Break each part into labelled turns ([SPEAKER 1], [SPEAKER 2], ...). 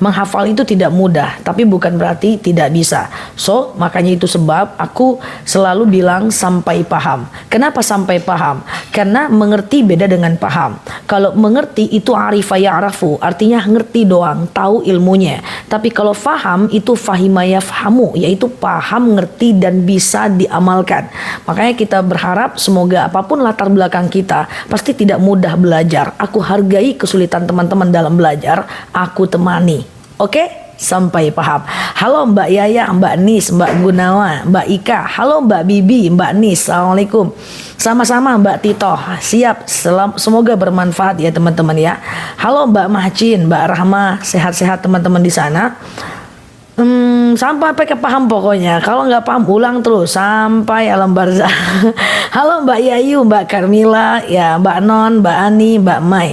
[SPEAKER 1] Menghafal itu tidak mudah, tapi bukan berarti tidak bisa. So, makanya itu sebab aku selalu bilang sampai paham. Kenapa sampai paham? Karena mengerti beda dengan paham. Kalau mengerti itu arifa ya'rafu, artinya ngerti doang, tahu ilmunya. Tapi kalau faham itu fahima yafhamu, yaitu paham, ngerti dan bisa diamalkan. Makanya kita berharap semoga apapun latar belakang kita, pasti tidak mudah belajar. Aku hargai kesulitan teman-teman dalam belajar, aku temani. Oke? Sampai paham. Halo Mbak Yaya, Mbak Nis, Mbak Gunawan, Mbak Ika. Halo Mbak Bibi, Mbak Nis. Assalamualaikum. Sama-sama Mbak Tito. Siap. Semoga bermanfaat ya teman-teman ya. Halo Mbak Mahcin, Mbak Rahma. Sehat-sehat teman-teman di sana. Sampai paham pokoknya. Kalau nggak paham ulang terus sampai alam barzah. Halo Mbak Yayu, Mbak Carmila, ya Mbak Non, Mbak Ani, Mbak Mai.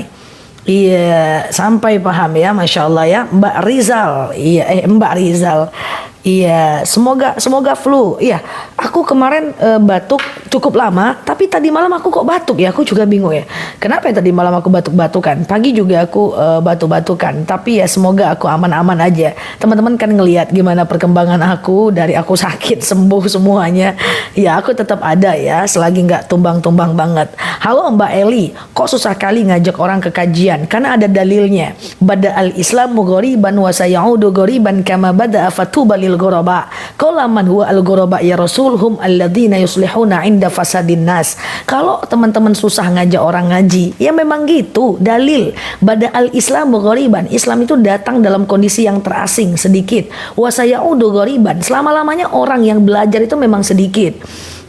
[SPEAKER 1] Iya, sampai paham ya, Masya Allah ya. Mbak Rizal, iya, Mbak Rizal. Iya, semoga flu. Iya, aku kemarin batuk cukup lama, tapi tadi malam aku kok batuk ya, aku juga bingung ya. Kenapa ya tadi malam aku batuk-batukan? Pagi juga aku batuk-batukan, tapi ya semoga aku aman-aman aja. Teman-teman kan ngelihat gimana perkembangan aku dari aku sakit sembuh semuanya. Ya, aku tetap ada ya, selagi nggak tumbang-tumbang banget. Halo Mbak Eli, kok susah kali ngajak orang ke kajian? Karena ada dalilnya. Bada al-Islamu ghoriban wa sayaudu ghoriban kama bada fatuba lil ghuraba. Qala man huwa al ghuraba ya rasulhum alladzina yuslihuna inda fasadin nas. Kalau teman-teman susah ngajak orang ngaji, ya memang gitu, dalil. Bada al-Islamu ghoriban. Islam itu datang dalam kondisi yang terasing sedikit. Wa sayaudu ghoriban. Selama-lamanya orang yang belajar itu memang sedikit.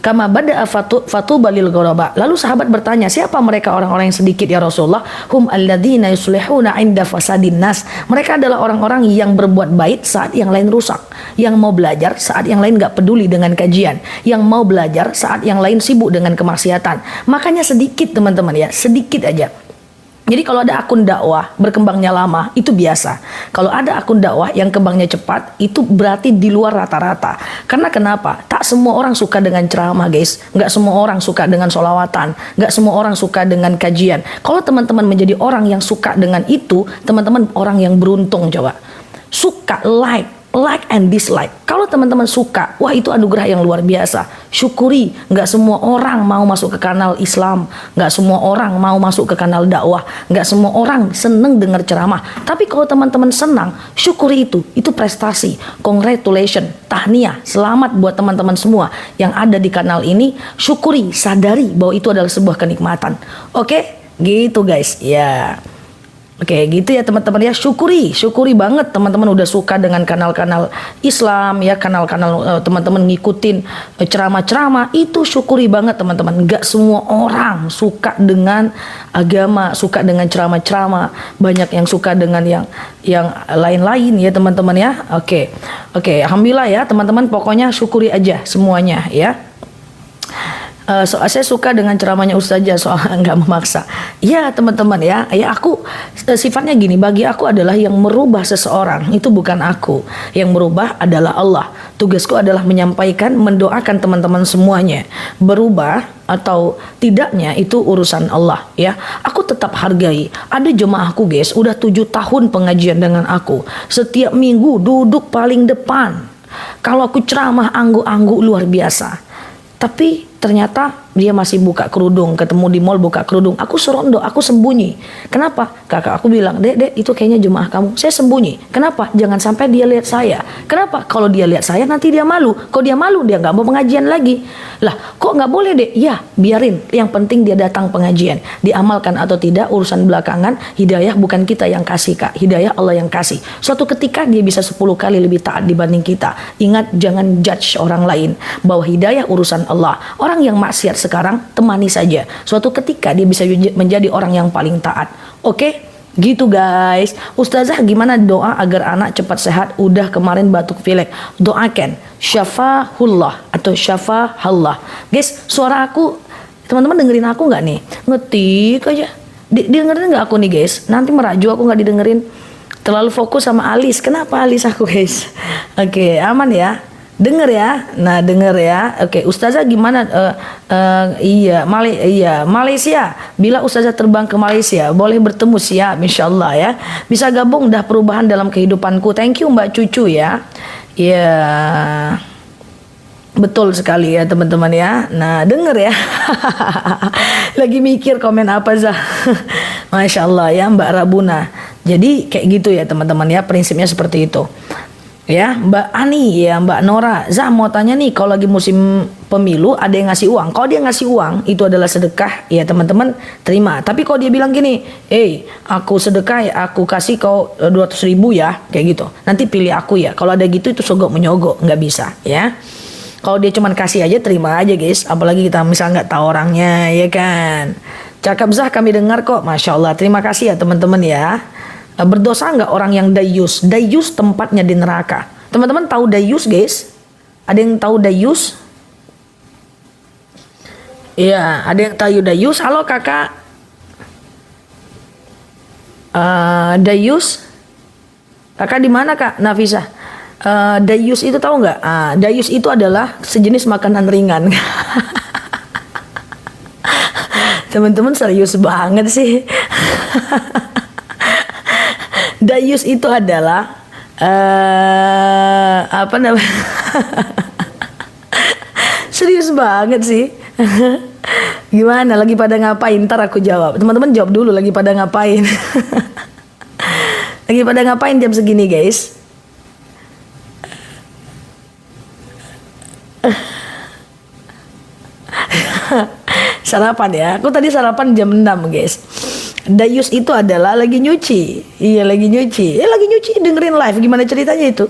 [SPEAKER 1] Kama bada fatuba lil ghuraba. Lalu sahabat bertanya, siapa mereka orang-orang yang sedikit ya Rasulullah? Hum alladzina yuslihuna inda fasadin nas. Mereka adalah orang-orang yang berbuat baik saat yang lain rusak, yang mau belajar saat yang lain gak peduli dengan kajian, yang mau belajar saat yang lain sibuk dengan kemaksiatan. Makanya sedikit teman-teman ya, sedikit aja. Jadi kalau ada akun dakwah berkembangnya lama, itu biasa. Kalau ada akun dakwah yang kembangnya cepat, itu berarti di luar rata-rata. Karena kenapa? Tak semua orang suka dengan ceramah guys. Nggak semua orang suka dengan sholawatan. Nggak semua orang suka dengan kajian. Kalau teman-teman menjadi orang yang suka dengan itu, teman-teman orang yang beruntung coba. Suka, like and dislike. Kalau teman-teman suka, wah itu anugerah yang luar biasa. Syukuri, nggak semua orang mau masuk ke kanal Islam, nggak semua orang mau masuk ke kanal dakwah, nggak semua orang seneng dengar ceramah. Tapi kalau teman-teman senang, syukuri itu prestasi. Congratulations, tahniah, selamat buat teman-teman semua yang ada di kanal ini. Syukuri, sadari bahwa itu adalah sebuah kenikmatan. Oke, gitu guys. Ya. Oke, gitu ya teman-teman ya, syukuri banget teman-teman udah suka dengan kanal-kanal Islam ya, kanal-kanal teman-teman ngikutin ceramah-ceramah, itu syukuri banget teman-teman. Gak semua orang suka dengan agama, suka dengan ceramah-ceramah, banyak yang suka dengan yang lain-lain ya teman-teman ya. Oke, alhamdulillah ya teman-teman, pokoknya syukuri aja semuanya ya. Saya suka dengan ceramahnya Ustazah soal nggak memaksa. Ya teman-teman ya, aku sifatnya gini, bagi aku adalah yang merubah seseorang itu bukan aku, yang merubah adalah Allah. Tugasku adalah menyampaikan, mendoakan teman-teman semuanya. Berubah atau tidaknya itu urusan Allah ya. Aku tetap hargai. Ada jemaahku guys, udah 7 tahun pengajian dengan aku. Setiap minggu duduk paling depan. Kalau aku ceramah anggu-anggu luar biasa. Tapi ternyata dia masih buka kerudung, ketemu di mall buka kerudung. Aku serondo, aku sembunyi. Kenapa? Kakak aku bilang, dek itu kayaknya jemaah kamu. Saya sembunyi. Kenapa? Jangan sampai dia lihat saya. Kenapa? Kalau dia lihat saya nanti dia malu. Kalau dia malu dia nggak mau pengajian lagi. Lah kok nggak boleh dek? Ya biarin. Yang penting dia datang pengajian. Diamalkan atau tidak urusan belakangan. Hidayah bukan kita yang kasih kak. Hidayah Allah yang kasih. Suatu ketika dia bisa 10 kali lebih taat dibanding kita. Ingat, jangan judge orang lain. Bahwa hidayah urusan Allah. Orang yang maksiat sekarang temani saja. Suatu ketika dia bisa menjadi orang yang paling taat. Oke? Gitu guys. Ustazah gimana doa agar anak cepat sehat? Udah kemarin batuk pilek. Doakan syafahullah atau syafahallah. Guys, suara aku teman-teman dengerin aku nggak nih? Ngetik aja. Dengerin nggak aku nih guys? Nanti merajuk aku nggak didengerin. Terlalu fokus sama alis. Kenapa alis aku guys? Oke, aman ya. Denger ya. Nah, denger ya. Oke, Ustazah gimana? Iya, Malaysia. Bila Ustazah terbang ke Malaysia, boleh bertemu siap insyaallah ya. Bisa gabung dah perubahan dalam kehidupanku. Thank you Mbak Cucu ya. Ya. Betul sekali ya teman-teman ya. Nah, denger ya. Lagi mikir komen apa Zah. Masya Allah ya Mbak Rabuna. Jadi kayak gitu ya teman-teman ya. Prinsipnya seperti itu. Ya, Mbak Ani, ya Mbak Nora, Zah mau tanya nih, kalau lagi musim pemilu ada yang ngasih uang. Kalau dia ngasih uang, itu adalah sedekah, ya teman-teman terima. Tapi kalau dia bilang gini, aku sedekah, aku kasih kau 200.000 ya, kayak gitu. Nanti pilih aku ya. Kalau ada gitu itu sogok menyogok, nggak bisa ya. Kalau dia cuman kasih aja, terima aja guys. Apalagi kita misal nggak tahu orangnya, ya kan. Cakap Zah kami dengar kok, Masya Allah. Terima kasih ya teman-teman ya. Berdosa nggak orang yang dayus? Dayus tempatnya di neraka. Teman-teman tahu dayus guys? Ada yang tahu dayus? Iya, ada yang tahu dayus? Halo kakak. Dayus? Kakak di mana kak? Nafisa. Dayus itu tahu nggak? Dayus itu adalah sejenis makanan ringan. Teman-teman serius banget sih. Dayus itu adalah apa namanya? Serius banget sih. Gimana? Lagi pada ngapain? Ntar aku jawab. Teman-teman jawab dulu. Lagi pada ngapain? Lagi pada ngapain jam segini guys? Sarapan ya. Aku tadi sarapan jam 6 guys. Dayus itu adalah lagi nyuci. Iya lagi nyuci. Lagi nyuci dengerin live. Gimana ceritanya itu?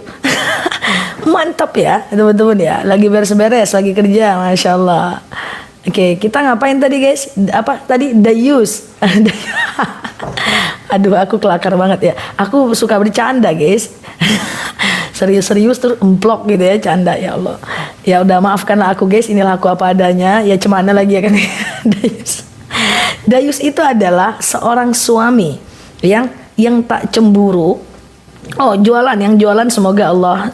[SPEAKER 1] Mantap ya teman-teman ya. Lagi beres-beres, lagi kerja. Masya Allah. Oke, kita ngapain tadi guys? Apa tadi? Dayus. Aduh, aku kelakar banget ya. Aku suka bercanda guys. Serius-serius terus emplok gitu ya, canda ya Allah. Ya udah maafkanlah aku guys. Inilah aku apa adanya. Ya cemana lagi ya kan. Dayus. Dayus itu adalah seorang suami yang tak cemburu. Oh, yang jualan semoga Allah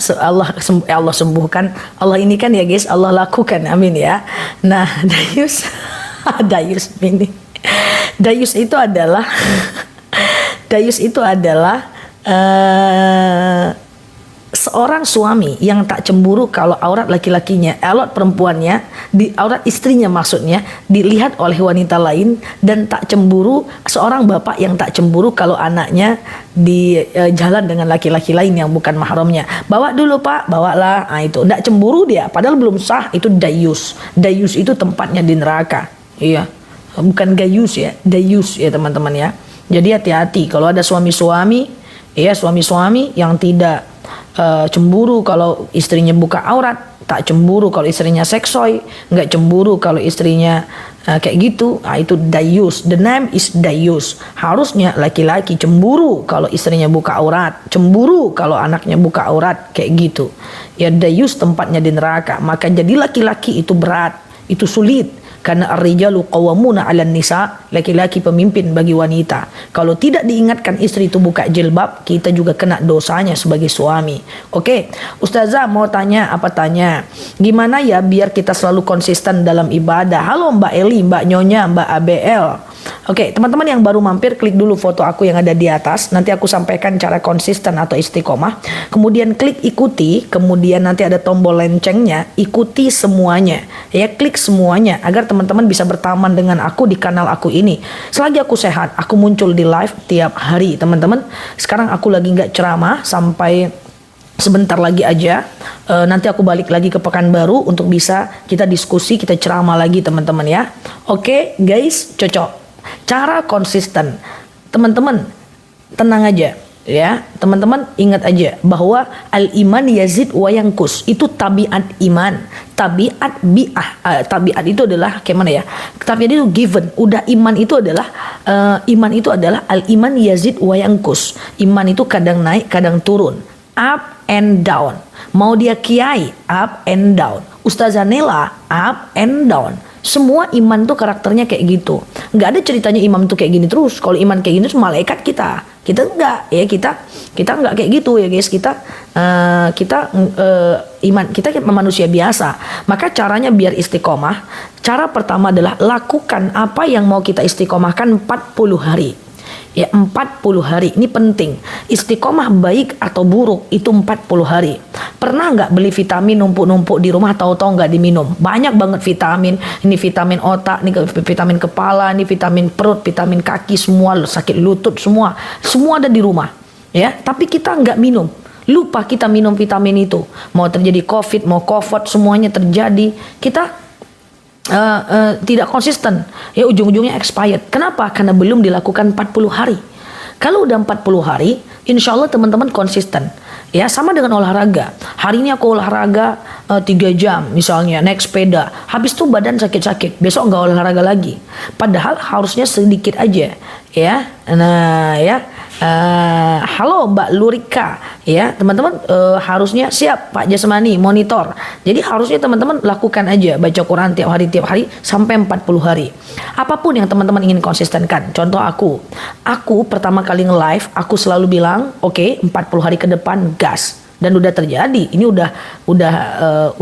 [SPEAKER 1] sembuhkan. Allah ini kan ya guys, Allah lakukan. Amin ya. Nah, Dayus ini. Dayus itu adalah seorang suami yang tak cemburu kalau aurat laki-lakinya, aurat perempuannya, aurat istrinya maksudnya dilihat oleh wanita lain, dan tak cemburu seorang bapak yang tak cemburu kalau anaknya di jalan dengan laki-laki lain yang bukan mahramnya. Bawa dulu pak, bawalah. Nah, itu tak cemburu dia, padahal belum sah. Itu dayus. Dayus itu tempatnya di neraka. Iya, bukan gayus ya, dayus ya teman-teman ya. Jadi hati-hati kalau ada suami-suami yang tidak cemburu kalau istrinya buka aurat, tak cemburu kalau istrinya seksoy, nggak cemburu kalau istrinya kayak gitu. Itu dayus. The name is dayus. Harusnya laki-laki cemburu kalau istrinya buka aurat, cemburu kalau anaknya buka aurat, kayak gitu. Ya dayus tempatnya di neraka. Maka jadi laki-laki itu berat, itu sulit. Karena ar-rijalu qawwamuna 'alan nisa, laki-laki pemimpin bagi wanita. Kalau tidak diingatkan istri itu buka jilbab, kita juga kena dosanya sebagai suami. Oke, Ustazah mau tanya apa tanya? Gimana ya biar kita selalu konsisten dalam ibadah? Halo Mbak Eli, Mbak Nyonya, Mbak ABL. Oke, teman-teman yang baru mampir, klik dulu foto aku yang ada di atas. Nanti aku sampaikan cara konsisten atau istiqomah. Kemudian klik ikuti, kemudian nanti ada tombol loncengnya, ikuti semuanya. Ya, klik semuanya agar teman-teman bisa berteman dengan aku di kanal aku ini. Selagi aku sehat, aku muncul di live tiap hari, teman-teman. Sekarang aku lagi nggak ceramah sampai sebentar lagi aja. Nanti aku balik lagi ke Pekanbaru untuk bisa kita diskusi, kita ceramah lagi teman-teman ya. Oke guys, cocok. Cara konsisten, teman-teman tenang aja ya, teman-teman ingat aja bahwa al-iman yazid wa yankus, itu tabiat iman, tabiat tabiat itu adalah kayak mana ya, tabiat itu given, udah iman itu adalah al-iman yazid wa yankus, iman itu kadang naik kadang turun, up and down. Mau dia kiai up and down, Ustazah Nela up and down, Semua iman tuh karakternya kayak gitu. Nggak ada ceritanya imam tuh kayak gini terus. Kalau iman kayak gini tuh malaikat kita. Kita enggak ya, kita enggak kayak gitu ya guys. Iman kita manusia biasa. Maka caranya biar istiqomah, cara pertama adalah lakukan apa yang mau kita istiqomahkan 40 hari. Ya 40 hari, ini penting. Istiqomah baik atau buruk itu 40 hari. Pernah nggak beli vitamin numpuk-numpuk di rumah, tahu-tahu nggak diminum? Banyak banget vitamin. Ini vitamin otak, ini vitamin kepala, ini vitamin perut, vitamin kaki, semua sakit lutut, semua ada di rumah. Ya, tapi kita nggak minum. Lupa kita minum vitamin itu. Mau terjadi COVID, mau COVID, semuanya terjadi. Kita tidak konsisten, ya ujung-ujungnya expired. Kenapa? Karena belum dilakukan 40 hari. Kalau udah 40 hari, insya Allah teman-teman konsisten. Ya, sama dengan olahraga. Hari ini aku olahraga 3 jam misalnya, naik sepeda. Habis itu badan sakit-sakit, besok nggak olahraga lagi. Padahal harusnya sedikit aja. Ya, nah ya. Halo Mbak Lurika, ya teman-teman, harusnya siap Pak Jasmani monitor. Jadi harusnya teman-teman lakukan aja baca Quran tiap hari sampai 40 hari. Apapun yang teman-teman ingin konsistenkan. Contoh aku pertama kali nge-live, aku selalu bilang, oke, 40 hari ke depan gas. Dan udah terjadi. Ini udah 9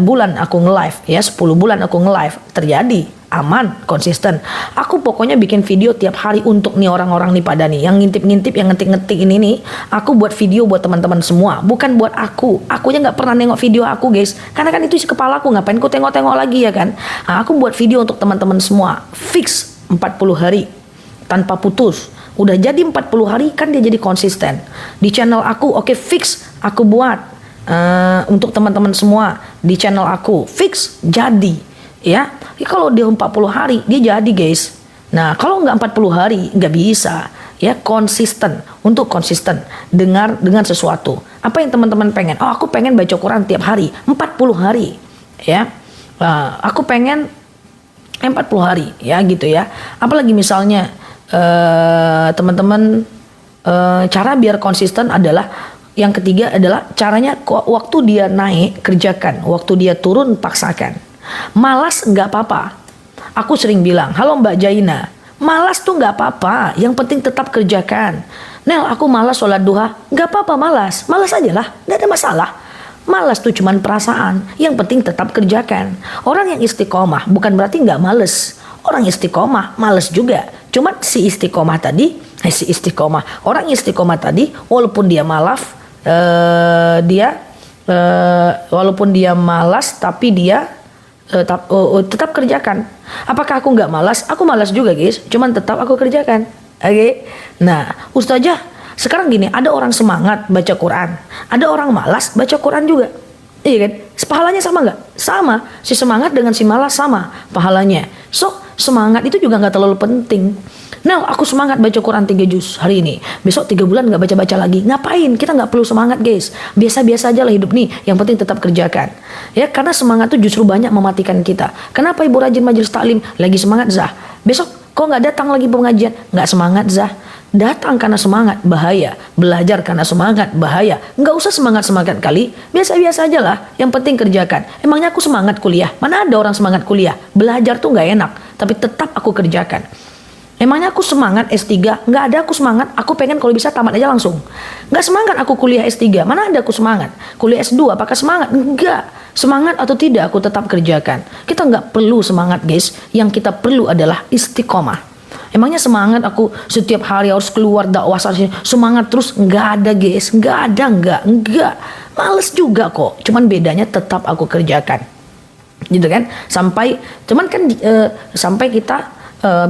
[SPEAKER 1] bulan aku nge-live, ya 10 bulan aku nge-live, terjadi. Aman, konsisten. Aku pokoknya bikin video tiap hari untuk nih orang-orang nih pada nih yang ngintip-ngintip, yang ngetik-ngetik ini nih. Aku buat video buat teman-teman semua, bukan buat aku. Akunya nggak pernah nengok video aku guys, karena kan itu isi kepala aku, ngapain ku tengok-tengok lagi ya kan. Nah, aku buat video untuk teman-teman semua, fix 40 hari tanpa putus. Udah jadi 40 hari kan dia jadi konsisten. Di channel aku, oke, fix aku buat untuk teman-teman semua di channel aku, fix jadi. Ya, kalau dia 40 hari dia jadi guys. Nah, kalau nggak 40 hari nggak bisa. Ya, konsisten. Untuk konsisten dengan sesuatu. Apa yang teman-teman pengen? Oh, aku pengen baca Quran tiap hari 40 hari. Ya, aku pengen 40 hari. Ya, gitu ya. Apalagi misalnya teman-teman, cara biar konsisten adalah yang ketiga adalah caranya waktu dia naik kerjakan, waktu dia turun paksakan. Malas nggak apa-apa. Aku sering bilang, halo Mbak Jaina, malas tuh nggak apa-apa, yang penting tetap kerjakan. Nel, aku malas sholat duha, nggak apa-apa, malas aja lah, nggak ada masalah. Malas tuh cuman perasaan, yang penting tetap kerjakan. Orang yang istiqomah bukan berarti nggak males. Orang istiqomah males juga. Cuman orang istiqomah tadi, walaupun dia malas, walaupun dia malas, tapi dia tetap kerjakan. Apakah aku nggak malas? Aku malas juga guys, cuman tetap aku kerjakan. Oke. Nah, Ustazah, sekarang gini, ada orang semangat baca Quran, ada orang malas baca Quran juga. Iya kan? Pahalanya sama nggak? Sama. Si semangat dengan si malas sama pahalanya. So, semangat itu juga nggak terlalu penting. Nah, aku semangat baca Quran 3 juz hari ini. Besok 3 bulan nggak baca-baca lagi. Ngapain? Kita nggak perlu semangat guys. Biasa-biasa aja lah hidup nih. Yang penting tetap kerjakan. Ya, karena semangat itu justru banyak mematikan kita. Kenapa Ibu rajin majelis taklim? Lagi semangat Zah. Besok kok nggak datang lagi pengajian? Nggak semangat Zah. Datang karena semangat, bahaya. Belajar karena semangat, bahaya. Nggak usah semangat-semangat kali. Biasa-biasa aja lah. Yang penting kerjakan. Emangnya aku semangat kuliah? Mana ada orang semangat kuliah? Belajar tuh nggak enak. Tapi tetap aku kerjakan. Emangnya aku semangat S3? Nggak ada aku semangat. Aku pengen kalau bisa tamat aja langsung. Nggak semangat aku kuliah S3. Mana ada aku semangat? Kuliah S2 apakah semangat? Enggak. Semangat atau tidak aku tetap kerjakan. Kita nggak perlu semangat guys. Yang kita perlu adalah istiqomah. Emangnya semangat aku setiap hari harus keluar dakwah semangat terus? Nggak ada guys. Nggak ada. Nggak. Males juga kok. Cuman bedanya tetap aku kerjakan. Gitu kan? Sampai kita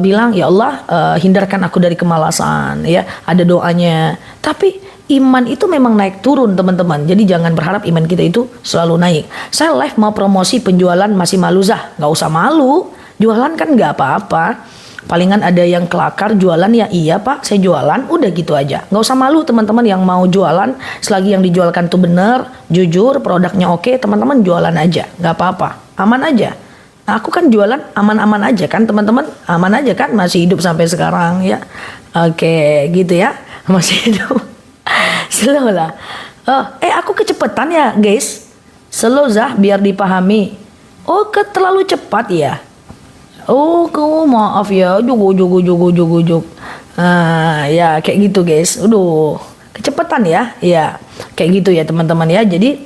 [SPEAKER 1] bilang, ya Allah, hindarkan aku dari kemalasan, ya ada doanya. Tapi iman itu memang naik turun teman-teman. Jadi jangan berharap iman kita itu selalu naik. Saya live mau promosi penjualan masih malu Zah. Nggak usah malu, jualan kan nggak apa-apa. Palingan ada yang kelakar jualan, ya iya Pak saya jualan, udah gitu aja. Nggak usah malu teman-teman yang mau jualan. Selagi yang dijualkan tuh bener, jujur, produknya oke, teman-teman jualan aja, nggak apa-apa, aman aja. Aku kan jualan aman-aman aja kan teman-teman, aman aja kan, masih hidup sampai sekarang ya. Oke gitu ya, masih hidup. Slow lah. Aku kecepetan ya guys. Slow Zah biar dipahami. Oh terlalu cepat ya. Oh, kamu maaf ya, jug. Ya kayak gitu guys. Aduh, kecepatan ya. Ya, kayak gitu ya teman-teman ya. Jadi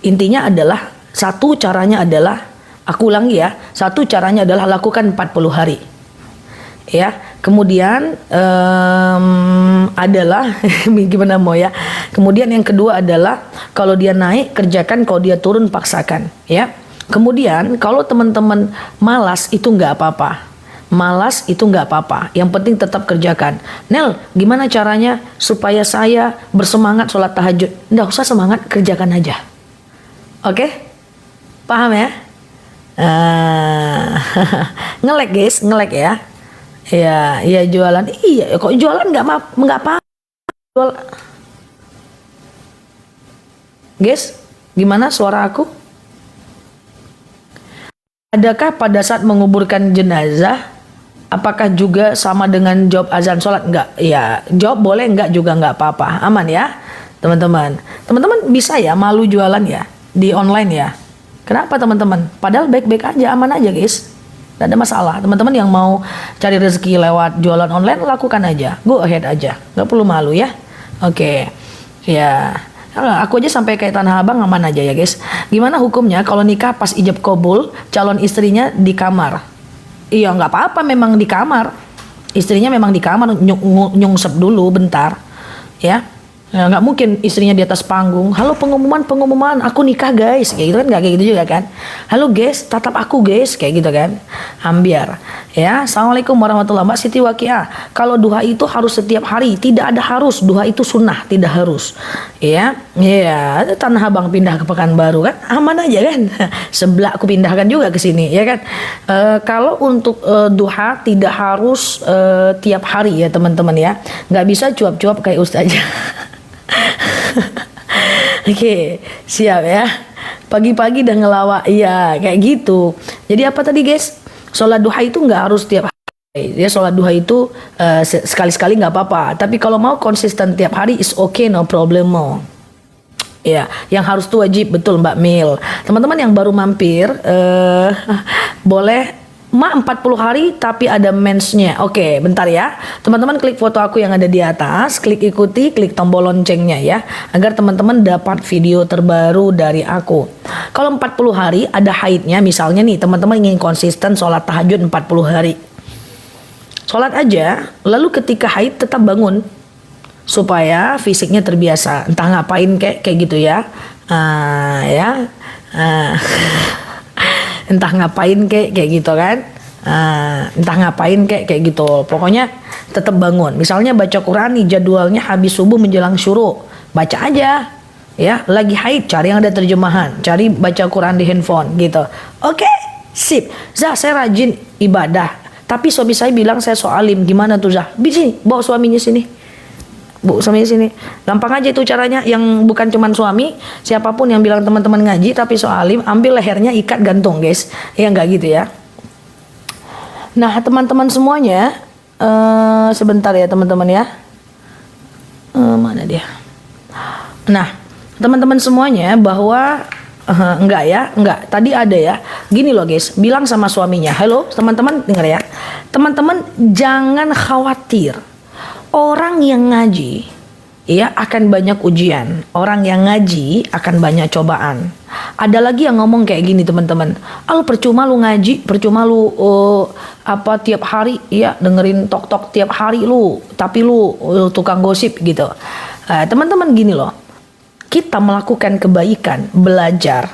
[SPEAKER 1] intinya adalah satu caranya adalah, aku ulangi ya, satu caranya adalah lakukan 40 hari. Ya, kemudian adalah gimana mau ya. Kemudian yang kedua adalah kalau dia naik kerjakan, kalau dia turun paksakan ya. Kemudian kalau teman-teman malas itu nggak apa-apa. Malas itu nggak apa-apa. Yang penting tetap kerjakan. Nel, gimana caranya supaya saya bersemangat sholat tahajud? Nggak usah semangat, kerjakan aja. Oke? Paham ya? Ngelek guys, ngelek ya. Ya jualan. Iya, kok jualan nggak apa. Jual. Guys, gimana suara aku? Adakah pada saat menguburkan jenazah, apakah juga sama dengan job azan sholat? Enggak. Ya, job boleh, enggak juga enggak apa-apa. Aman ya, teman-teman. Teman-teman bisa ya malu jualan ya di online ya. Kenapa teman-teman? Padahal baik-baik aja, aman aja guys. Gak ada masalah. Teman-teman yang mau cari rezeki lewat jualan online, lakukan aja. Go ahead aja. Gak perlu malu ya. Oke. Ya. Aku aja sampai kayak Tanah Abang aman aja ya guys. Gimana hukumnya kalau nikah pas ijab kabul, calon istrinya di kamar? Iya nggak apa-apa, memang di kamar. Istrinya memang di kamar, nyungsep dulu bentar. Ya. Ya, nggak mungkin istrinya di atas panggung. Halo pengumuman, aku nikah guys, kayak gitu kan, nggak kayak gitu juga kan. Halo guys, tatap aku guys, kayak gitu kan. Ambiar. Ya, assalamualaikum warahmatullahi wabarakatuh. Mbak Siti Waqiah. Kalau duha itu harus setiap hari, tidak ada harus. Duha itu sunnah, tidak harus. Ya, Tanah Abang pindah ke Pekanbaru kan, aman aja kan. Sebelah aku pindahkan juga ke sini, ya kan. Kalau untuk duha tidak harus tiap hari ya teman-teman ya. Nggak bisa cuap-cuap kayak ustazah. Oke, siap ya. Pagi-pagi udah ngelawak, iya kayak gitu. Jadi apa tadi guys? Sholat duha itu nggak harus tiap hari. Ya, sholat duha itu sekali-sekali nggak apa-apa. Tapi kalau mau konsisten tiap hari is okay, no problem mo. Ya, yang harus tuh wajib, betul Mbak Mil. Teman-teman yang baru mampir, boleh. 40 hari tapi ada mensnya. Oke, bentar ya. Teman-teman klik foto aku yang ada di atas, klik ikuti, klik tombol loncengnya ya, agar teman-teman dapat video terbaru dari aku. Kalau 40 hari ada haidnya, misalnya nih teman-teman ingin konsisten sholat tahajud 40 hari. Sholat aja, lalu ketika haid tetap bangun supaya fisiknya terbiasa. Entah ngapain kayak gitu ya. Entah ngapain kayak gitu kan, entah ngapain kayak gitu, pokoknya tetap bangun. Misalnya baca Quran nih, jadwalnya habis subuh menjelang syuruk, baca aja ya. Lagi haid, cari yang ada terjemahan, cari baca Quran di handphone gitu. Oke, sip. Zah, saya rajin ibadah tapi suami saya bilang saya so alim. Gimana tuh Zah? Sini, bawa suaminya sini. Bu, suami sini. Gampang aja itu caranya, yang bukan cuman suami, siapapun yang bilang teman-teman ngaji tapi soalim, ambil lehernya, ikat, gantung guys. Ya nggak gitu ya. Nah teman-teman semuanya, sebentar ya teman-teman ya. Mana dia? Nah teman-teman semuanya bahwa enggak. Tadi ada ya. Gini loh guys, bilang sama suaminya, halo teman-teman, dengar ya. Teman-teman jangan khawatir. Orang yang ngaji ya akan banyak ujian. Orang yang ngaji akan banyak cobaan. Ada lagi yang ngomong kayak gini teman-teman. Percuma lu ngaji, percuma lu tiap hari ya dengerin tok-tok tiap hari lu, tapi lu tukang gosip gitu. Teman-teman gini loh. Kita melakukan kebaikan, belajar,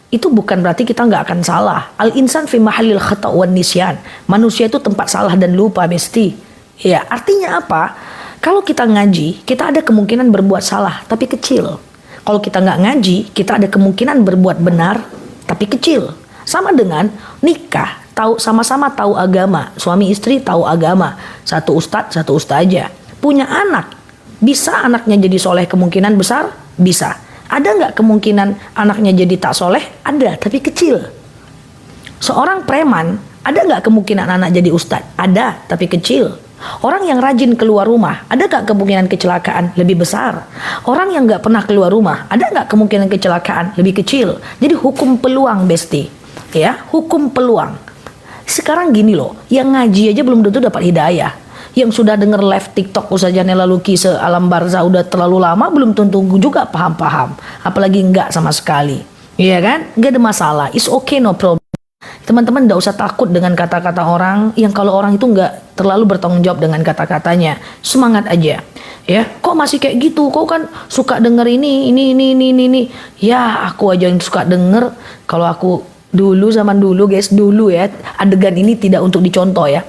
[SPEAKER 1] itu bukan berarti kita nggak akan salah. Al-insan fi mahallil khata' wan nisyan. Manusia itu tempat salah dan lupa, besti. Ya, artinya apa? Kalau kita ngaji, kita ada kemungkinan berbuat salah, tapi kecil. Kalau kita nggak ngaji, kita ada kemungkinan berbuat benar, tapi kecil. Sama dengan nikah, sama-sama tahu agama, suami istri tahu agama, satu ustazah. Punya anak, bisa anaknya jadi soleh kemungkinan besar? Bisa. Ada nggak kemungkinan anaknya jadi tak soleh? Ada, tapi kecil. Seorang preman, ada nggak kemungkinan anak jadi ustadz? Ada, tapi kecil. Orang yang rajin keluar rumah, ada nggak kemungkinan kecelakaan? Lebih besar. Orang yang nggak pernah keluar rumah, ada nggak kemungkinan kecelakaan? Lebih kecil. Jadi hukum peluang, besti. ya, hukum peluang. Sekarang gini loh, yang ngaji aja belum tentu dapat hidayah. Yang sudah denger live TikTok Ustazah Nela Luki se-alam barzah udah terlalu lama, belum tentu juga paham-paham. Apalagi enggak sama sekali. Iya kan? Enggak ada masalah. It's okay, no problem. Teman-teman enggak usah takut dengan kata-kata orang yang kalau orang itu enggak terlalu bertanggung jawab dengan kata-katanya. Semangat aja. Ya, kok masih kayak gitu? Kok kan suka denger ini. Ya, aku aja yang suka denger. Kalau aku dulu, zaman dulu guys, dulu ya, adegan ini tidak untuk dicontoh ya.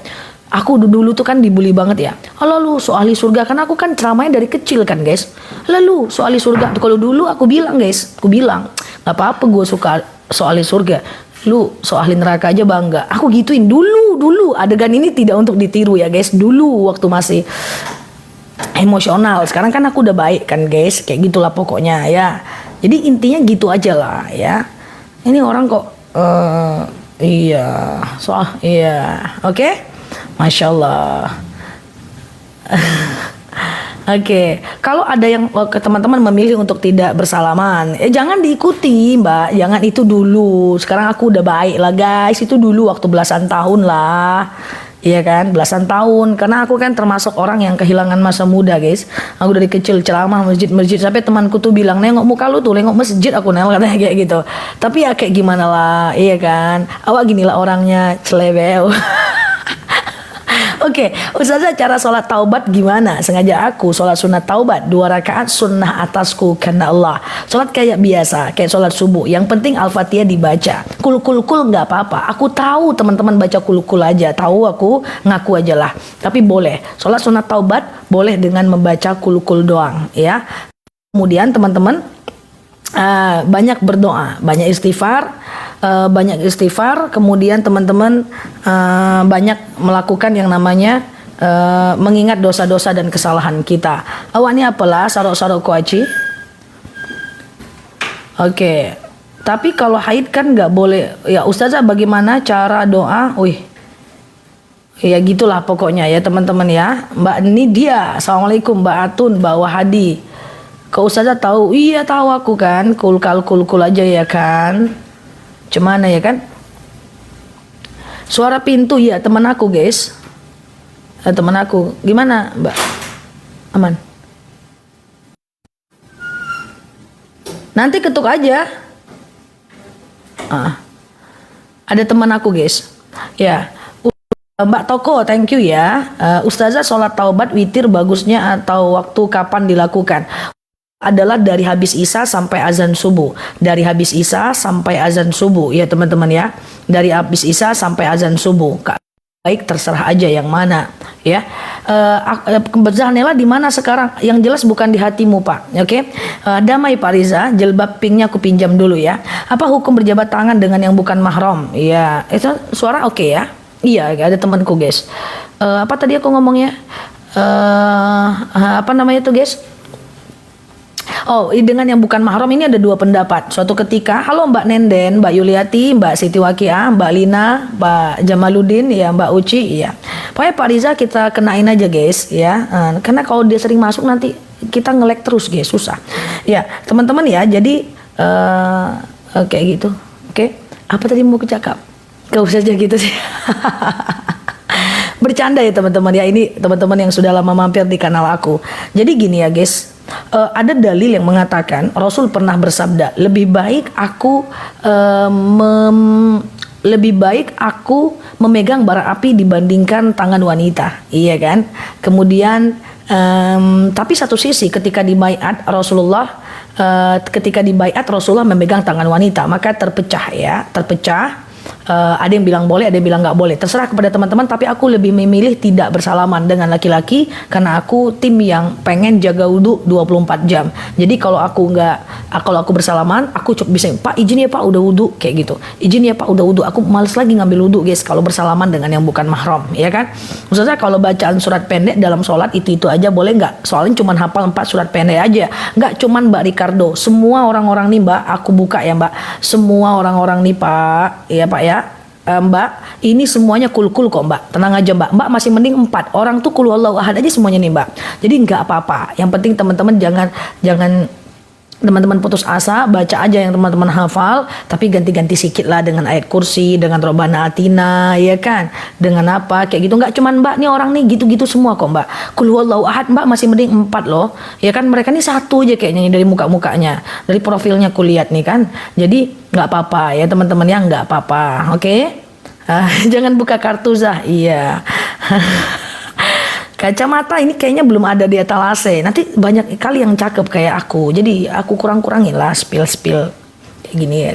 [SPEAKER 1] Aku dulu tuh kan dibully banget ya. Lalu soal surga, kan aku kan ceramahnya dari kecil kan guys. Lalu soal surga, kalau dulu aku bilang guys, gak apa-apa gue suka soal surga. Lu soal neraka aja bangga. Aku gituin dulu. Adegan ini tidak untuk ditiru ya guys. Dulu waktu masih emosional. Sekarang kan aku udah baik kan guys. Kayak gitulah pokoknya ya. Jadi intinya gitu aja lah ya. Ini orang kok iya, oke? Masya Allah. Oke, kalau ada yang ke teman-teman memilih untuk tidak bersalaman, jangan diikuti mbak, jangan itu dulu. Sekarang aku udah baik lah guys, itu dulu waktu belasan tahun lah. Iya kan, belasan tahun. Karena aku kan termasuk orang yang kehilangan masa muda guys. Aku dari kecil ceramah masjid sampai temanku tuh bilang, nengok muka lu tuh, nengok masjid. Aku nengok katanya kayak gitu. Tapi ya kayak gimana lah, iya kan. Awak ginilah orangnya, celebeu. Oke, Ustazah, cara sholat taubat gimana? Sengaja aku sholat sunat taubat 2 rakaat sunnah atasku karena Allah. Sholat kayak biasa, kayak sholat subuh. Yang penting Al-Fatihah dibaca. Kul nggak apa-apa. Aku tahu teman-teman baca kul aja. Tahu, aku ngaku aja lah. Tapi boleh. Sholat sunat taubat boleh dengan membaca kul doang, ya. Kemudian teman-teman banyak berdoa, banyak istighfar, kemudian teman-teman banyak melakukan yang namanya mengingat dosa-dosa dan kesalahan kita. Awak ini apalah sarok-sarok kuaci? Oke. Tapi kalau haid kan nggak boleh. Ya Ustazah, bagaimana cara doa? Ya gitulah pokoknya ya teman-teman ya. Mbak ini dia. Assalamualaikum Mbak Atun, Mbak Wahadi. Kau Ustazah tahu? Iya tahu aku kan. Kul aja ya kan. Cemana ya kan? Suara pintu ya teman aku guys. Teman aku. Gimana Mbak? Aman? Nanti ketuk aja. Ada teman aku guys. Ya. Mbak Toko, thank you ya. Ustazah sholat taubat witir bagusnya atau waktu kapan dilakukan? Adalah dari habis isya sampai azan subuh. Dari habis isya sampai azan subuh ya teman-teman ya. Dari habis isya sampai azan subuh. Baik, terserah aja yang mana ya. Ustazah Nela di mana sekarang? Yang jelas bukan di hatimu Pak. Oke. Damai Pak Riza, jilbab pinknya aku pinjam dulu ya. Apa hukum berjabat tangan dengan yang bukan mahram? Ya, itu suara oke ya. Iya, ada temanku guys. Apa tadi aku ngomongnya? Apa namanya tuh guys? Oh, dengan yang bukan mahram ini ada 2 pendapat. Suatu ketika, halo Mbak Nenden, Mbak Yuliati, Mbak Siti Wakia, Mbak Lina, Mbak Jamaluddin, ya Mbak Uci, ya. Pokoknya Pak Riza kita kenain aja guys, ya. Karena kalau dia sering masuk nanti kita nge-lag terus guys, susah. Ya, teman-teman ya. Jadi kayak gitu. Oke. Apa tadi mau cakap? Gak usah aja gitu sih. Bercanda ya teman-teman ya. Ini teman-teman yang sudah lama mampir di kanal aku. Jadi gini ya guys. Ada dalil yang mengatakan Rasul pernah bersabda, lebih baik aku memegang bara api dibandingkan tangan wanita, iya kan? Kemudian tapi satu sisi ketika di baiat Rasulullah memegang tangan wanita, maka terpecah. Ada yang bilang boleh, ada yang bilang nggak boleh. Terserah kepada teman-teman. Tapi aku lebih memilih tidak bersalaman dengan laki-laki karena aku tim yang pengen jaga wudhu 24 jam. Jadi kalau aku bersalaman, aku cukup bisa Pak izin ya Pak udah wudhu kayak gitu. Izin ya Pak udah wudhu. Aku males lagi ngambil wudhu guys kalau bersalaman dengan yang bukan mahram, ya kan? Maksudnya kalau bacaan surat pendek dalam sholat itu aja boleh nggak? Soalnya cuma hafal 4 surat pendek aja. Nggak cuman Mbak Ricardo. Semua orang-orang nih Mbak, aku buka ya Mbak. Semua orang-orang nih Pak, ya Pak ya. Mbak, ini semuanya kul kok Mbak. Tenang aja Mbak. Mbak masih mending 4 orang tuh kul wallahu ahad aja semuanya nih Mbak. Jadi nggak apa-apa. Yang penting teman-teman jangan teman-teman putus asa, baca aja yang teman-teman hafal, tapi ganti-ganti sikit lah dengan ayat kursi, dengan Robbana Atina, ya kan? Dengan apa, kayak gitu. Nggak cuman Mbak nih orang nih gitu-gitu semua kok Mbak. Qul huwallahu ahad Mbak masih mending 4 loh. Ya kan, mereka nih satu aja kayaknya dari muka-mukanya. Dari profilnya aku lihat nih kan. Jadi nggak apa-apa ya teman-teman ya, nggak apa-apa. Oke? Jangan buka kartu Zah. Iya. Kacamata ini kayaknya belum ada di etalase. Nanti banyak kali yang cakep kayak aku. Jadi aku kurang-kurangin lah spill-spill kayak gini ya.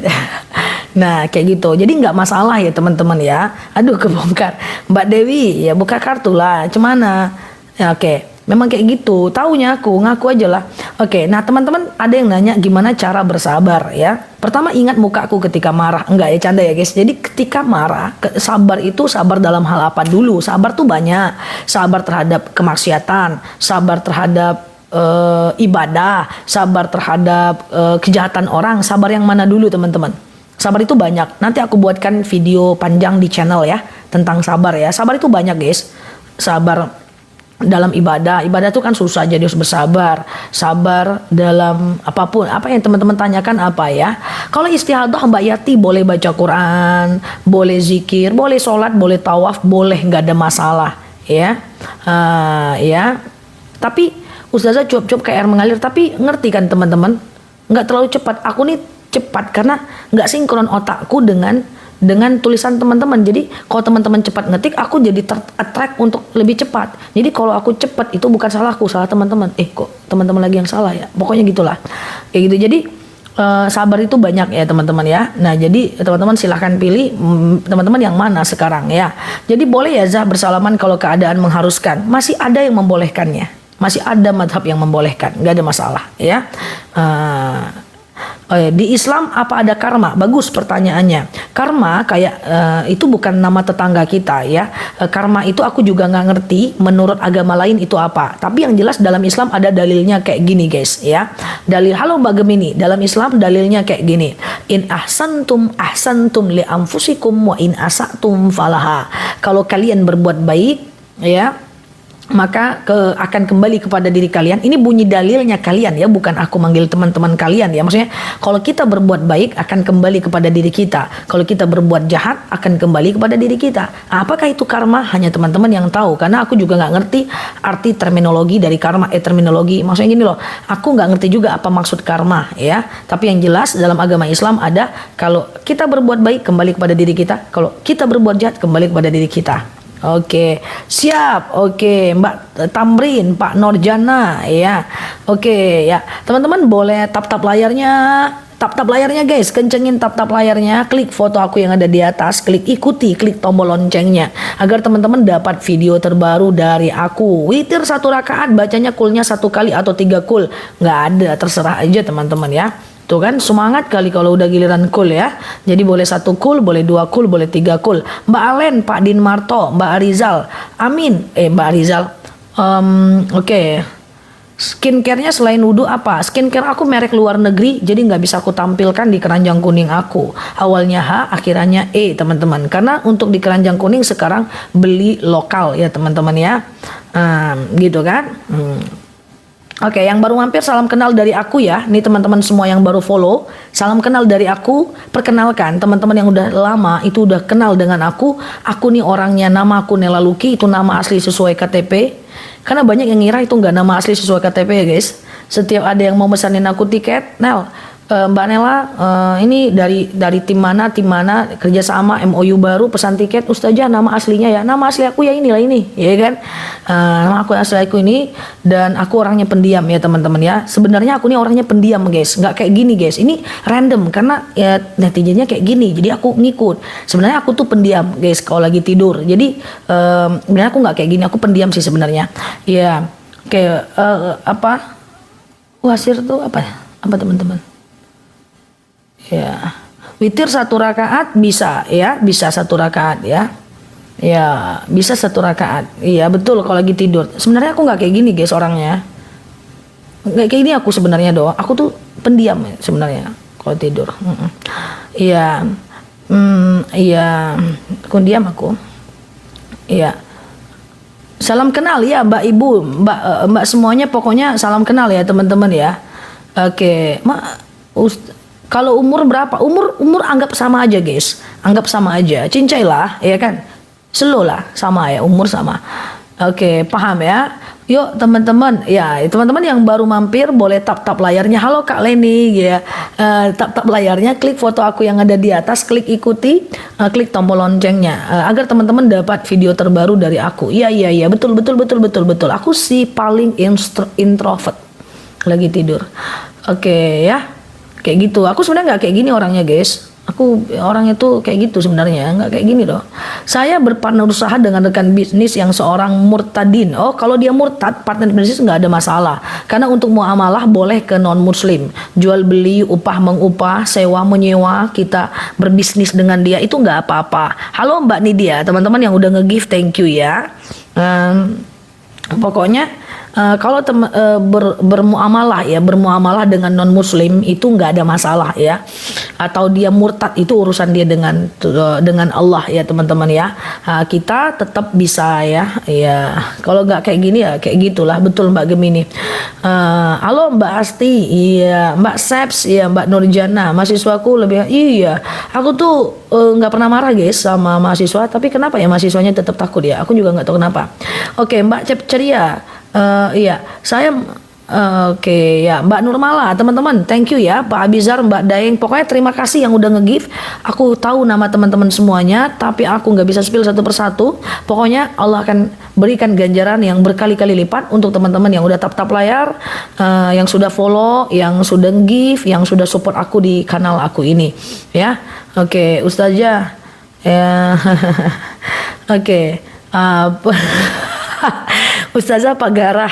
[SPEAKER 1] Nah kayak gitu. Jadi nggak masalah ya teman-teman ya. Aduh kebongkar. Mbak Dewi ya buka kartu lah. Cemana? Ya oke. Memang kayak gitu. Taunya aku ngaku aja lah. Oke. Nah teman-teman ada yang nanya gimana cara bersabar ya. Pertama ingat muka aku ketika marah. Enggak ya, canda ya guys. Jadi ketika marah, sabar itu sabar dalam hal apa dulu? Sabar tuh banyak. Sabar terhadap kemaksiatan, sabar terhadap ibadah, sabar terhadap kejahatan orang. Sabar yang mana dulu teman-teman? Sabar itu banyak. Nanti aku buatkan video panjang di channel ya tentang sabar ya. Sabar itu banyak guys. Sabar dalam ibadah itu kan susah, jadi harus bersabar. Sabar dalam apapun, apa yang teman-teman tanyakan apa ya. Kalau istiadah Mbak Yati boleh baca Quran, boleh zikir, boleh sholat, boleh tawaf, boleh, nggak ada masalah ya. Ya tapi Ustazah cuap-cuap kayak air mengalir, tapi ngerti kan teman-teman, nggak terlalu cepat. Aku nih cepat karena nggak sinkron otakku dengan tulisan teman-teman. Jadi kalau teman-teman cepat ngetik, aku jadi attract untuk lebih cepat. Jadi kalau aku cepat itu bukan salahku, salah teman-teman. Kok teman-teman lagi yang salah ya? Pokoknya gitulah. Kayak gitu. Jadi sabar itu banyak ya teman-teman ya. Nah jadi teman-teman silahkan pilih teman-teman yang mana sekarang ya. Jadi boleh ya Zah bersalaman kalau keadaan mengharuskan. Masih ada yang membolehkannya. Masih ada madhab yang membolehkan. Nggak ada masalah ya. Di Islam apa ada karma? Bagus pertanyaannya. Karma kayak itu bukan nama tetangga kita ya. Karma itu aku juga nggak ngerti menurut agama lain itu apa. Tapi yang jelas dalam Islam ada dalilnya kayak gini guys ya. Dalil, halo Mbak Gemini, dalam Islam dalilnya kayak gini. In ahsantum li anfusikum wa in asatum falaha. Kalau kalian berbuat baik ya, maka akan kembali kepada diri kalian. Ini bunyi dalilnya kalian ya, bukan aku manggil teman-teman kalian ya. Maksudnya kalau kita berbuat baik akan kembali kepada diri kita, kalau kita berbuat jahat akan kembali kepada diri kita. Apakah itu karma? Hanya teman-teman yang tahu, karena aku juga nggak ngerti arti terminologi dari karma. Terminologi maksudnya gini loh, aku nggak ngerti juga apa maksud karma ya. Tapi yang jelas dalam agama Islam ada, kalau kita berbuat baik kembali kepada diri kita, kalau kita berbuat jahat kembali kepada diri kita. Oke, siap. Oke, Mbak Tamrin, Pak Norjana ya. Oke ya, teman-teman boleh tap-tap layarnya. Tap-tap layarnya guys, kencengin tap-tap layarnya, klik foto aku yang ada di atas, klik ikuti, klik tombol loncengnya agar teman-teman dapat video terbaru dari aku. Witir 1 rakaat, bacanya kulnya 1 kali atau 3 kul, nggak ada, terserah aja teman-teman ya. Tuh kan semangat kali kalau udah giliran kul ya. Jadi boleh 1 kul, boleh 2 kul, boleh 3 kul. Mbak Alen, Pak Din Marto, Mbak Arizal, Amin. Mbak Arizal. Oke. Skincare-nya selain wudhu apa? Skincare aku merek luar negeri, jadi nggak bisa aku tampilkan di keranjang kuning aku. Awalnya H, akhirannya E teman-teman. Karena untuk di keranjang kuning sekarang beli lokal ya teman-teman ya. Gitu kan. Oke, yang baru mampir salam kenal dari aku ya. Nih teman-teman semua yang baru follow, salam kenal dari aku. Perkenalkan teman-teman yang udah lama itu udah kenal dengan aku. Aku nih orangnya, nama aku Nela Luki, itu nama asli sesuai KTP. Karena banyak yang ngira itu nggak nama asli sesuai KTP ya guys. Setiap ada yang mau mesanin aku tiket, Nel, Mbak Nela, ini dari tim mana kerjasama MOU baru pesan tiket. Ustazah nama aslinya ya, nama asli aku ya inilah ini ya kan. Nama aku asli aku ini, dan aku orangnya pendiam ya teman-teman ya. Sebenarnya aku nih orangnya pendiam guys, nggak kayak gini guys, ini random karena ya netizennya kayak gini jadi aku ngikut. Sebenarnya aku tuh pendiam guys kalau lagi tidur, jadi sebenarnya aku nggak kayak gini, aku pendiam sih sebenarnya ya. Kayak apa wasir tuh apa teman-teman ya. Witir 1 rakaat bisa ya, bisa 1 rakaat ya. Ya bisa 1 rakaat. Iya betul kalau lagi tidur. Sebenarnya aku nggak kayak gini guys orangnya. Nggak kayak gini aku sebenarnya doang. Aku tuh pendiam sebenarnya kalau tidur. Iya. Iya. Pendiam aku. Iya. Salam kenal ya Mbak Ibu, Mbak semuanya, pokoknya salam kenal ya teman-teman ya. Oke, kalau umur berapa? Umur anggap sama aja guys, anggap sama aja. Cincai lah, ya kan? Slow lah, sama ya, umur sama. Oke, paham ya? Yuk teman-teman, ya teman-teman yang baru mampir boleh tap-tap layarnya. Halo Kak Leni, ya tap-tap layarnya, klik foto aku yang ada di atas, klik ikuti, klik tombol loncengnya agar teman-teman dapat video terbaru dari aku. Iya, betul. Aku sih paling introvert, lagi tidur. Oke ya, kayak gitu. Aku sebenarnya nggak kayak gini orangnya guys. Aku orangnya tuh kayak gitu sebenarnya, nggak kayak gini loh. Saya berpartner usaha dengan rekan bisnis yang seorang murtadin. Oh, kalau dia murtad, partner bisnis nggak ada masalah. Karena untuk muamalah boleh ke non muslim. Jual beli, upah mengupah, sewa menyewa, kita berbisnis dengan dia itu nggak apa-apa. Halo Mbak Nidia, teman-teman yang udah nge-give, thank you ya. Pokoknya kalau bermuamalah dengan non muslim itu nggak ada masalah ya, atau dia murtad itu urusan dia dengan Allah ya teman-teman ya. Kita tetap bisa ya kalau nggak kayak gini ya kayak gitulah. Betul Mbak Gemini. Halo Mbak Asti, iya Mbak Seps, iya Mbak Nurjana, mahasiswaku lebih iya. Aku tuh nggak pernah marah guys sama mahasiswa, tapi kenapa ya mahasiswanya tetap takut ya? Aku juga nggak tahu kenapa. Oke, Mbak Cep ceria. Iya, saya oke ya Mbak Nurmala, teman-teman, thank you ya Pak Abizar, Mbak Daeng. Pokoknya terima kasih yang udah nge-give. Aku tahu nama teman-teman semuanya, tapi aku nggak bisa spill satu persatu. Pokoknya Allah akan berikan ganjaran yang berkali-kali lipat untuk teman-teman yang udah tap-tap layar, yang sudah follow, yang sudah give, yang sudah support aku di kanal aku ini. Ya, oke, Ustazah. Ya, oke. Ustazah Pak Garah.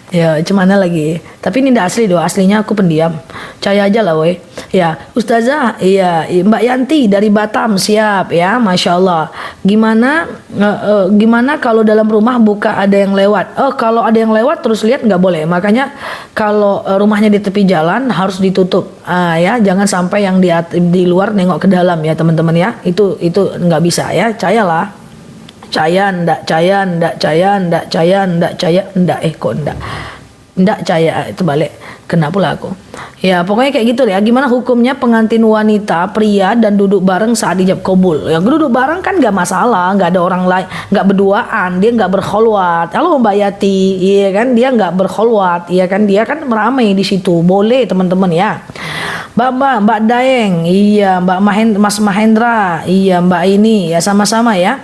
[SPEAKER 1] Ya, cuman lagi. Tapi ini ndak asli doh, aslinya aku pendiam. Percaya aja lah woi. Ya, Ustazah, iya Mbak Yanti dari Batam, siap ya, Masya Allah. Gimana kalau dalam rumah buka ada yang lewat? Oh, kalau ada yang lewat terus lihat nggak boleh. Makanya kalau rumahnya di tepi jalan harus ditutup. Ya, jangan sampai yang di luar nengok ke dalam ya teman-teman ya. Itu nggak bisa ya, percayalah. Ndak caya itu balik, kena pula aku ya. Pokoknya kayak gitu ya. Gimana hukumnya pengantin wanita pria dan duduk bareng saat ijab kabul? Yang duduk bareng kan nggak masalah, nggak ada orang lain, nggak berduaan, dia nggak berkholwat. Halo Mbak Yati, iya kan, dia nggak berkholwat, iya kan, dia kan meramai di situ, boleh teman-teman ya. Mbak Daeng, iya Mas Mahendra, iya Mbak ini ya, sama-sama ya.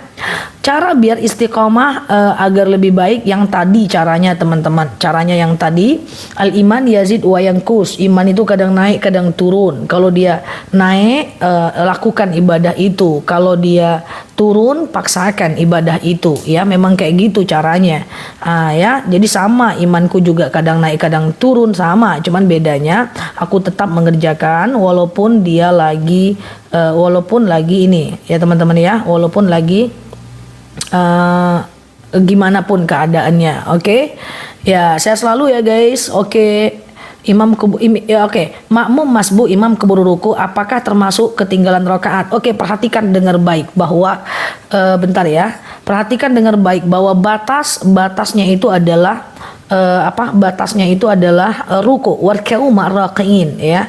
[SPEAKER 1] Cara biar istiqomah agar lebih baik yang tadi caranya teman-teman. Caranya yang tadi, al iman yazid wa yanqus. Iman itu kadang naik kadang turun. Kalau dia naik lakukan ibadah itu. Kalau dia turun paksakan ibadah itu. Ya memang kayak gitu caranya. Ya jadi sama, imanku juga kadang naik kadang turun sama. Cuman bedanya aku tetap mengerjakan walaupun dia lagi walaupun lagi ini ya teman-teman ya, walaupun lagi gimana pun keadaannya. Oke. Ya, saya selalu ya guys. Oke. Makmum masbu imam keburu ruku apakah termasuk ketinggalan rakaat? Oke, perhatikan dengar baik bahwa bentar ya. Perhatikan dengar baik bahwa batasnya itu adalah batasnya itu adalah ruku, warka'u ma'raqiin ya.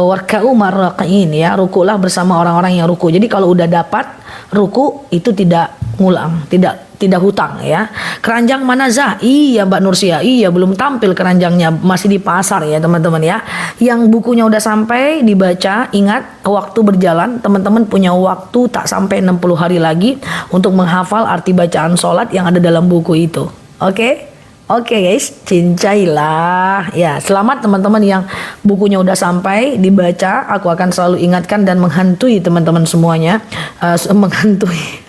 [SPEAKER 1] Warka'u ma'raqiin ya, rukulah bersama orang-orang yang ruku. Jadi kalau udah dapat ruku itu tidak ngulang, tidak hutang ya. Keranjang mana Zah? Iya Mbak Nursia, iya belum tampil keranjangnya, masih di pasar ya teman-teman ya. Yang bukunya udah sampai dibaca, ingat waktu berjalan, teman-teman punya waktu tak sampai 60 hari lagi untuk menghafal arti bacaan sholat yang ada dalam buku itu. Oke? Oke guys, cincailah ya. Selamat teman-teman yang bukunya udah sampai dibaca. Aku akan selalu ingatkan dan menghantui teman-teman semuanya, menghantui.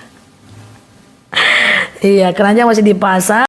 [SPEAKER 1] Iya, keranjang masih dipasang.